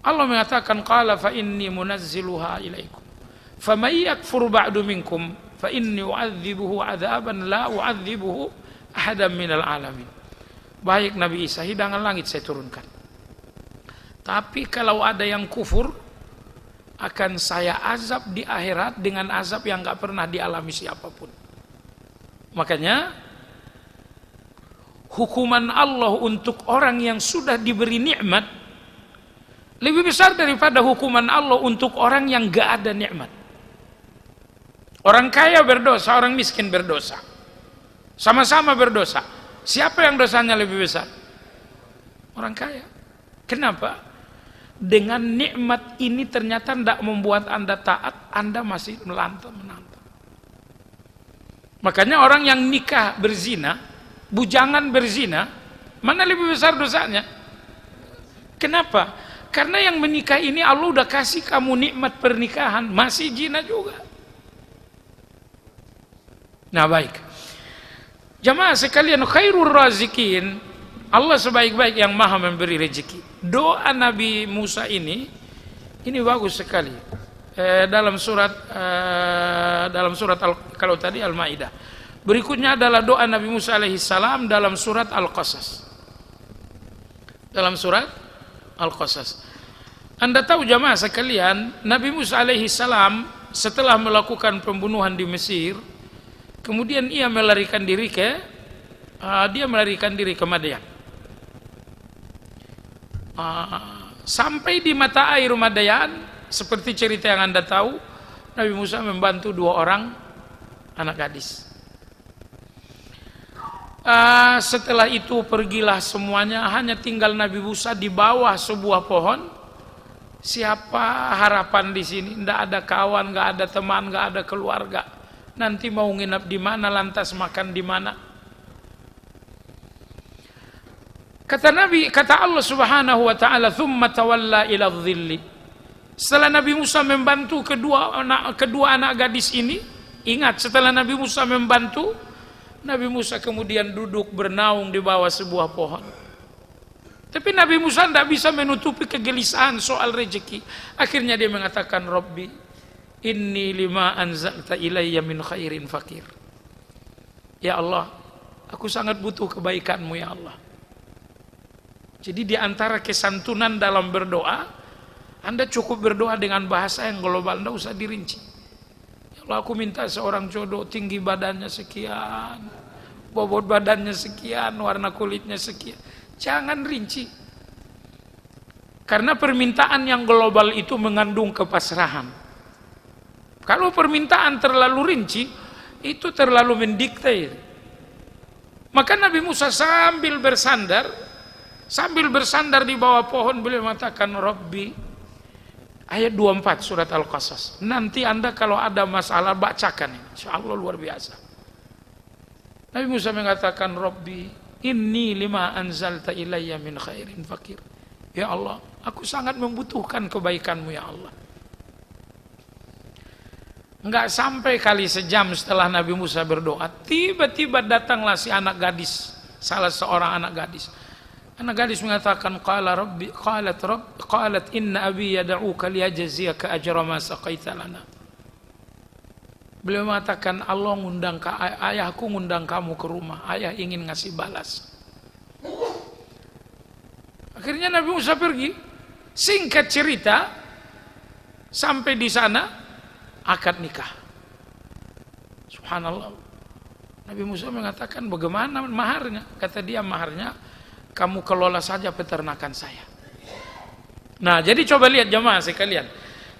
Allah mengatakan, qala fa inni munazziluha ilaikum faman yakfur ba'du minkum fa inni u'adzibuhu 'adzaban la u'adzibuhu ahadan minal alamin. Baik Nabi Isa, hidangan langit saya turunkan. Tapi kalau ada yang kufur, akan saya azab di akhirat dengan azab yang enggak pernah dialami siapapun. Makanya hukuman Allah untuk orang yang sudah diberi nikmat lebih besar daripada hukuman Allah untuk orang yang enggak ada nikmat. Orang kaya berdosa, orang miskin berdosa. Sama-sama berdosa. Siapa yang dosanya lebih besar? Orang kaya. Kenapa? Dengan nikmat ini ternyata tidak membuat Anda taat, Anda masih menantang. Makanya orang yang nikah berzina, bujangan berzina, mana lebih besar dosanya? Kenapa? Karena yang menikah ini Allah udah kasih kamu nikmat pernikahan, masih zina juga. Nah baik, jamaah sekalian, khairur razikin, Allah sebaik-baik yang maha memberi rezeki. Doa Nabi Musa ini bagus sekali. Dalam surat kalau tadi Al-Maidah. Berikutnya adalah doa Nabi Musa alaihissalam dalam surat Al-Qasas. Dalam surat Al-Qasas. Anda tahu jamaah sekalian, Nabi Musa alaihissalam setelah melakukan pembunuhan di Mesir, kemudian ia melarikan diri ke Madian. Sampai di mata air Madian, seperti cerita yang Anda tahu, Nabi Musa membantu 2 orang anak gadis. Setelah itu pergilah semuanya, hanya tinggal Nabi Musa di bawah sebuah pohon. Siapa harapan di sini? Tidak ada kawan, nggak ada teman, nggak ada keluarga. Nanti mau nginap di mana, lantas makan di mana? Kata Allah Subhanahu wa taala, "Tsumma tawalla ila dhilli." Setelah Nabi Musa membantu kedua anak gadis ini, ingat setelah Nabi Musa membantu, Nabi Musa kemudian duduk bernaung di bawah sebuah pohon. Tapi Nabi Musa tidak bisa menutupi kegelisahan soal rezeki. Akhirnya dia mengatakan, "Rabbi, inni lima anzalta ilayya min khairin fakir." Ya Allah, aku sangat butuh kebaikanmu ya Allah. Jadi di antara kesantunan dalam berdoa, Anda cukup berdoa dengan bahasa yang global, tidak usah dirinci. Ya Allah, aku minta seorang jodoh, tinggi badannya sekian, bobot badannya sekian, warna kulitnya sekian. Jangan rinci. Karena permintaan yang global itu mengandung kepasrahan. Kalau permintaan terlalu rinci, itu terlalu mendikte. Maka Nabi Musa sambil bersandar di bawah pohon, beliau mengatakan, "Rabbi," ayat 24 surat Al-Qasas. Nanti Anda kalau ada masalah bacakan, insyaallah luar biasa. Nabi Musa mengatakan, "Rabbi, inni lima anzalta ilayya min khairin fakir." Ya Allah, aku sangat membutuhkan kebaikanmu ya Allah. Enggak sampai kali sejam setelah Nabi Musa berdoa, tiba-tiba datanglah si anak gadis, salah seorang anak gadis. Anak gadis mengatakan, qalat inna abi yad'uka liyajziyaka ajra ma saqaita lana. Beliau mengatakan, ayahku ngundang kamu ke rumah, ayah ingin ngasih balas. Akhirnya Nabi Musa pergi. Singkat cerita, sampai di sana akad nikah. Subhanallah. Nabi Musa mengatakan, bagaimana maharnya? Kata dia, maharnya kamu kelola saja peternakan saya. Nah, jadi coba lihat jemaah sekalian.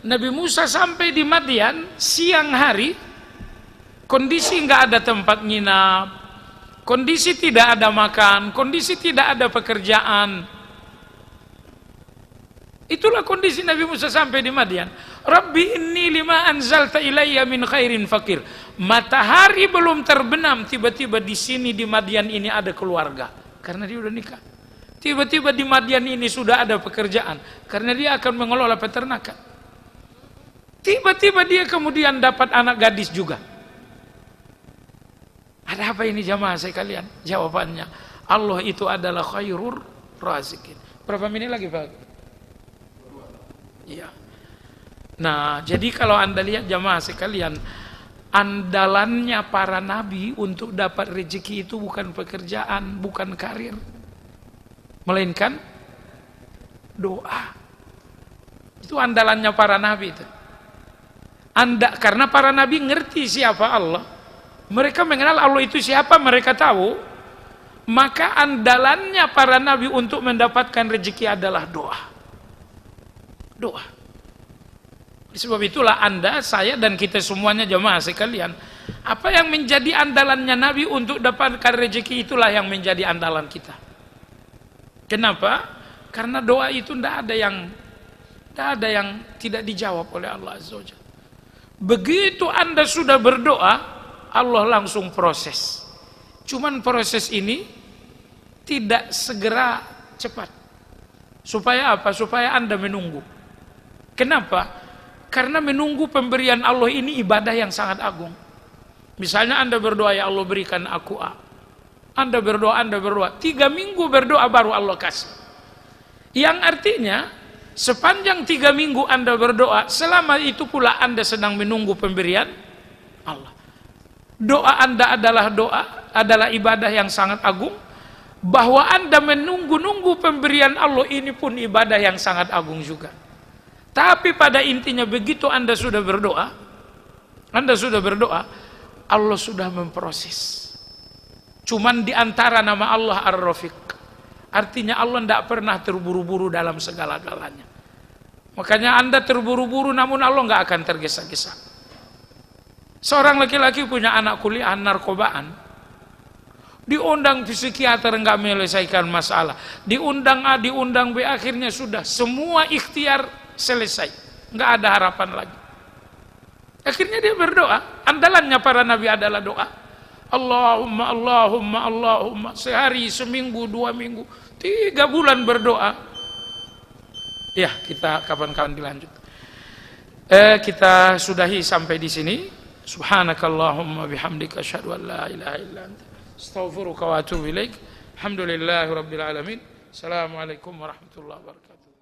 Nabi Musa sampai di Madian siang hari, kondisi nggak ada tempat nginap, kondisi tidak ada makan, kondisi tidak ada pekerjaan. Itulah kondisi Nabi Musa sampai di Madian. Rabbi inni lima anzalta ilayya min khairin fakir. Matahari belum terbenam, tiba-tiba di sini di Madian ini ada keluarga, karena dia udah nikah. Tiba-tiba di Madian ini sudah ada pekerjaan, karena dia akan mengelola peternakan. Tiba-tiba dia kemudian dapat anak gadis juga. Ada apa ini jamaah sekalian? Jawabannya, Allah itu adalah khairur razikin. Berapa menit lagi Pak? Iya. Nah, jadi kalau Anda lihat jamaah sekalian, andalannya para nabi untuk dapat rezeki itu bukan pekerjaan, bukan karir, melainkan doa. Itu andalannya para nabi itu. Karena para nabi ngerti siapa Allah, mereka mengenal Allah itu siapa, mereka tahu, maka andalannya para nabi untuk mendapatkan rezeki adalah doa. Doa. Sebab itulah Anda, saya, dan kita semuanya jemaah sekalian, apa yang menjadi andalannya Nabi untuk dapatkan rezeki, itulah yang menjadi andalan kita. Kenapa? Karena doa itu tidak ada yang tidak dijawab oleh Allah Azza wa Jalla. Begitu Anda sudah berdoa, Allah langsung proses. Cuman proses ini tidak segera cepat. Supaya apa? Supaya Anda menunggu. Kenapa? Karena menunggu pemberian Allah ini ibadah yang sangat agung. Misalnya Anda berdoa, ya Allah berikan aku A. Anda berdoa, 3 minggu berdoa baru Allah kasih. Yang artinya, sepanjang 3 minggu Anda berdoa, selama itu pula Anda sedang menunggu pemberian Allah. Doa Anda adalah ibadah yang sangat agung. Bahwa Anda menunggu-nunggu pemberian Allah ini pun ibadah yang sangat agung juga. Tapi pada intinya begitu Anda sudah berdoa, Allah sudah memproses. Cuman di antara nama Allah Ar-Rafiq, artinya Allah tidak pernah terburu-buru dalam segala-galanya. Makanya Anda terburu-buru, namun Allah nggak akan tergesa-gesa. Seorang laki-laki punya anak kuliah narkobaan, diundang psikiater nggak menyelesaikan masalah, diundang A, diundang B, akhirnya sudah semua ikhtiar selesai, nggak ada harapan lagi. Akhirnya dia berdoa. Andalannya para nabi adalah doa. Allahumma, Allahumma, Allahumma. Sehari, seminggu, 2 minggu, 3 bulan berdoa. Ya, kita kapan-kapan dilanjut. Kita sudahi sampai di sini. Subhanakallahumma bihamdika asyhadu an la ilaha illa anta astaghfiruka wa atubu ilaik. Alhamdulillahirabbil alamin. Assalamualaikum warahmatullahi wabarakatuh.